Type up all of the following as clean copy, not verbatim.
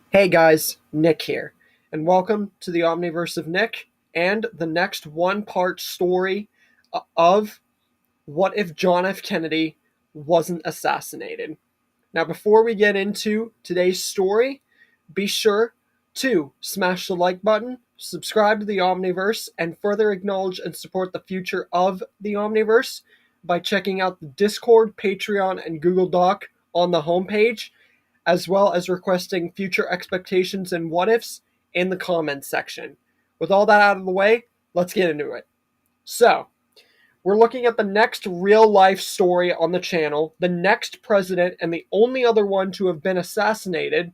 Hey guys, Nick here, and welcome to the Omniverse of Nick and the next one-part story of What If John F. Kennedy Wasn't Assassinated. Now, before we get into today's story, be sure to smash the like button, subscribe to the Omniverse, and further acknowledge and support the future of the Omniverse by checking out the Discord, Patreon, and Google Doc on the homepage, as well as requesting future expectations and what ifs in the comments section. With all that out of the way, let's get into it. So, we're looking at the next real life story on the channel, the next president and the only other one to have been assassinated.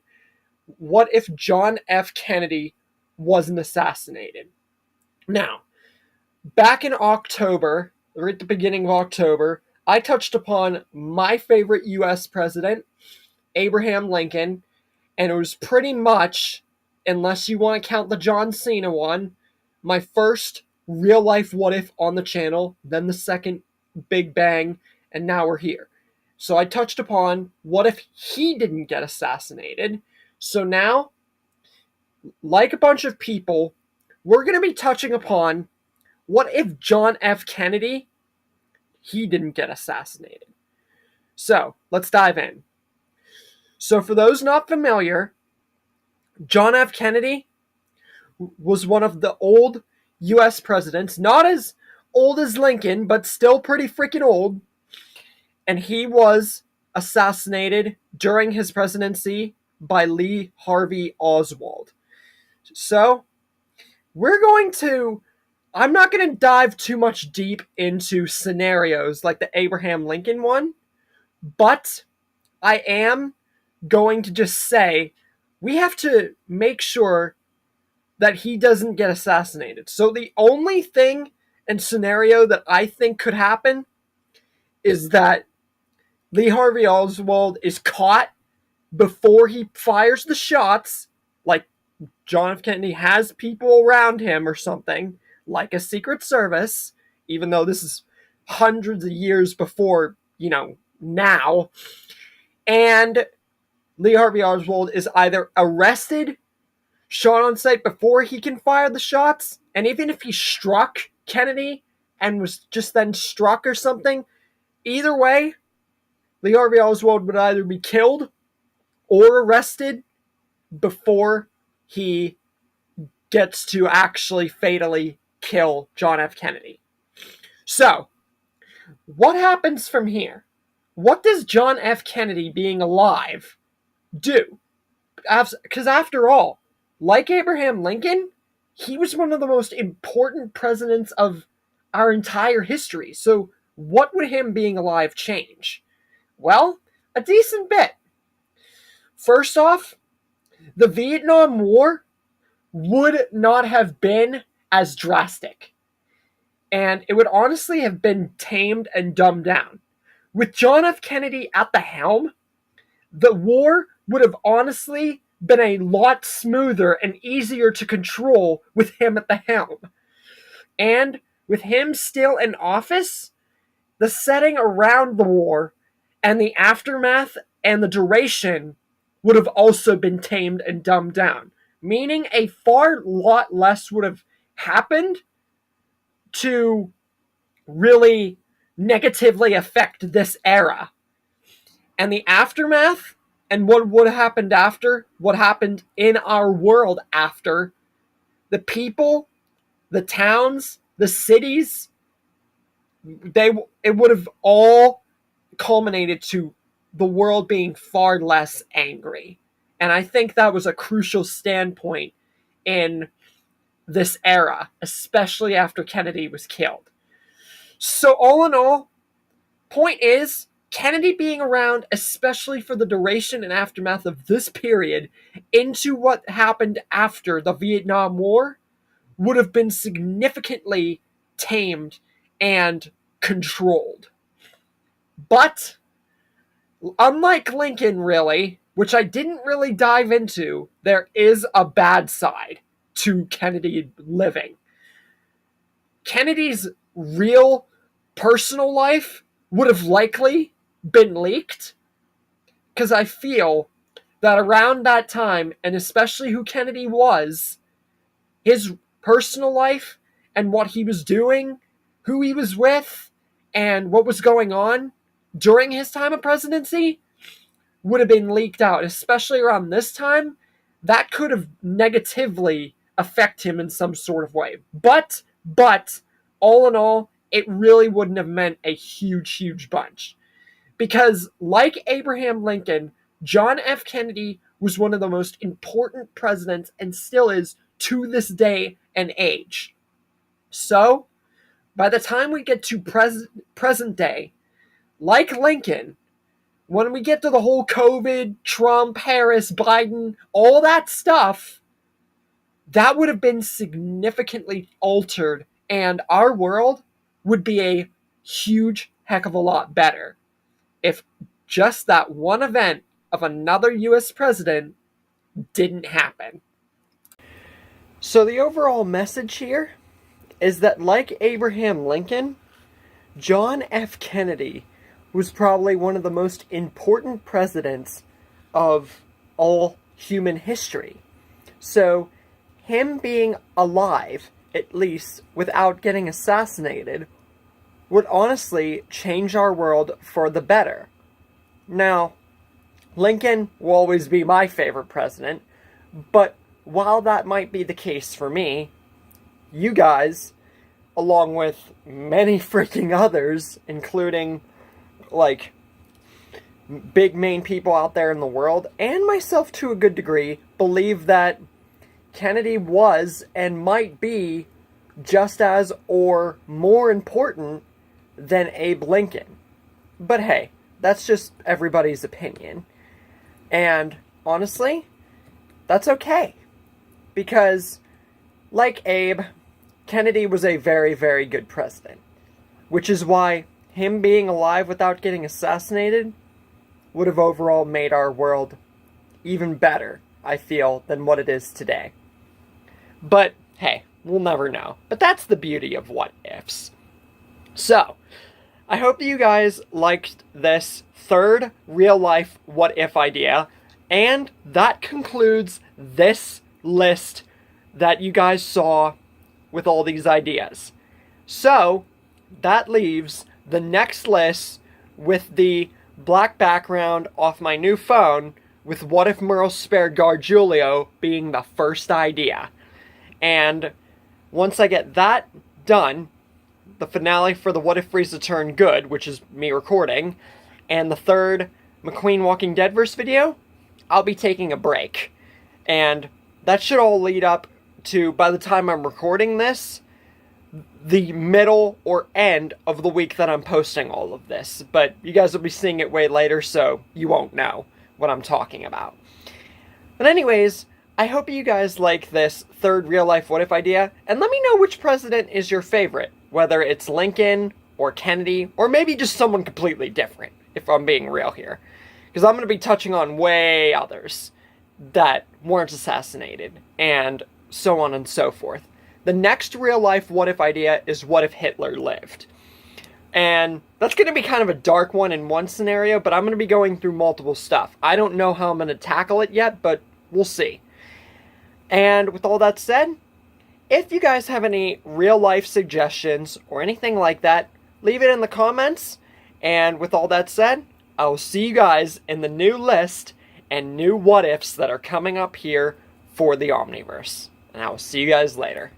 What if John F. Kennedy wasn't assassinated? Now, back in October, or at the beginning of October, I touched upon my favorite US president, Abraham Lincoln, and it was pretty much, unless you want to count the John Cena one, my first real life what if on the channel, then the second Big Bang, and now we're here. So I touched upon what if he didn't get assassinated. So now, like a bunch of people, we're going to be touching upon what if John F. Kennedy, he didn't get assassinated. So let's dive in. So for those not familiar, John F. Kennedy was one of the old US presidents, not as old as Lincoln, but still pretty freaking old. And he was assassinated during his presidency by Lee Harvey Oswald. So, I'm not going to dive too much deep into scenarios like the Abraham Lincoln one, but I am going to just say we have to make sure that he doesn't get assassinated. So the only thing and scenario that I think could happen is that Lee Harvey Oswald is caught before he fires the shots, like John F. Kennedy has people around him or something, like a Secret Service, even though this is hundreds of years before, now. And Lee Harvey Oswald is either arrested, shot on sight before he can fire the shots, and even if he struck Kennedy and was just then struck or something, either way, Lee Harvey Oswald would either be killed or arrested before he gets to actually fatally kill John F. Kennedy. So, what happens from here? What does John F. Kennedy being alive do? Because after all, like Abraham Lincoln, he was one of the most important presidents of our entire history. So, what would him being alive change? Well, a decent bit. First off, the Vietnam War would not have been as drastic, and it would honestly have been tamed and dumbed down. With John F. Kennedy at the helm, the war would have honestly been a lot smoother and easier to control with him at the helm. And with him still in office, the setting around the war and the aftermath and the duration would have also been tamed and dumbed down, meaning a far lot less would have happened to really negatively affect this era. And the aftermath and what would have happened after, what happened in our world after, the people, the towns, the cities, it would have all culminated to the world being far less angry. And I think that was a crucial standpoint in this era, especially after Kennedy was killed. So all in all, point is, Kennedy being around, especially for the duration and aftermath of this period, into what happened after the Vietnam War, would have been significantly tamed and controlled. But, unlike Lincoln, really, which I didn't really dive into, there is a bad side to Kennedy living. Kennedy's real personal life would have likely been leaked, because I feel that around that time, and especially who Kennedy was, his personal life and what he was doing, who he was with, and what was going on during his time of presidency would have been leaked out, especially around this time. That could have negatively affect him in some sort of way. But, all in all, it really wouldn't have meant a huge bunch. Because, like Abraham Lincoln, John F. Kennedy was one of the most important presidents and still is to this day and age. So, by the time we get to present day, like Lincoln, when we get to the whole COVID, Trump, Harris, Biden, all that stuff, that would have been significantly altered, and our world would be a huge heck of a lot better if just that one event of another US president didn't happen. So the overall message here is that, like Abraham Lincoln, John F. Kennedy was probably one of the most important presidents of all human history. So, him being alive, at least without getting assassinated, would honestly change our world for the better. Now, Lincoln will always be my favorite president, but while that might be the case for me, you guys, along with many freaking others, including, like, big main people out there in the world, and myself to a good degree, believe that Kennedy was and might be just as or more important than Abe Lincoln. But hey, that's just everybody's opinion. And honestly, that's okay. Because, like Abe, Kennedy was a very good president. Which is why him being alive without getting assassinated would have overall made our world even better, I feel, than what it is today. But, hey, we'll never know. But that's the beauty of what ifs. So, I hope that you guys liked this third real-life what-if idea, and that concludes this list that you guys saw with all these ideas. So, that leaves the next list with the black background off my new phone with What If Merle Spared Gargiulio being the first idea. And once I get that done, the finale for the What If Frieza Turned Good, which is me recording, and the third McQueen Walking Dead verse video, I'll be taking a break. And that should all lead up to, by the time I'm recording this, the middle or end of the week that I'm posting all of this. But you guys will be seeing it way later, so you won't know what I'm talking about. But anyways, I hope you guys like this third real-life what-if idea, and let me know which president is your favorite, whether it's Lincoln or Kennedy, or maybe just someone completely different, if I'm being real here. Because I'm going to be touching on way others that weren't assassinated, and so on and so forth. The next real-life what-if idea is what if Hitler lived. And that's going to be kind of a dark one in one scenario, but I'm going to be going through multiple stuff. I don't know how I'm going to tackle it yet, but we'll see. And with all that said, if you guys have any real-life suggestions or anything like that, leave it in the comments. And with all that said, I will see you guys in the new list and new what-ifs that are coming up here for the Omniverse. And I will see you guys later.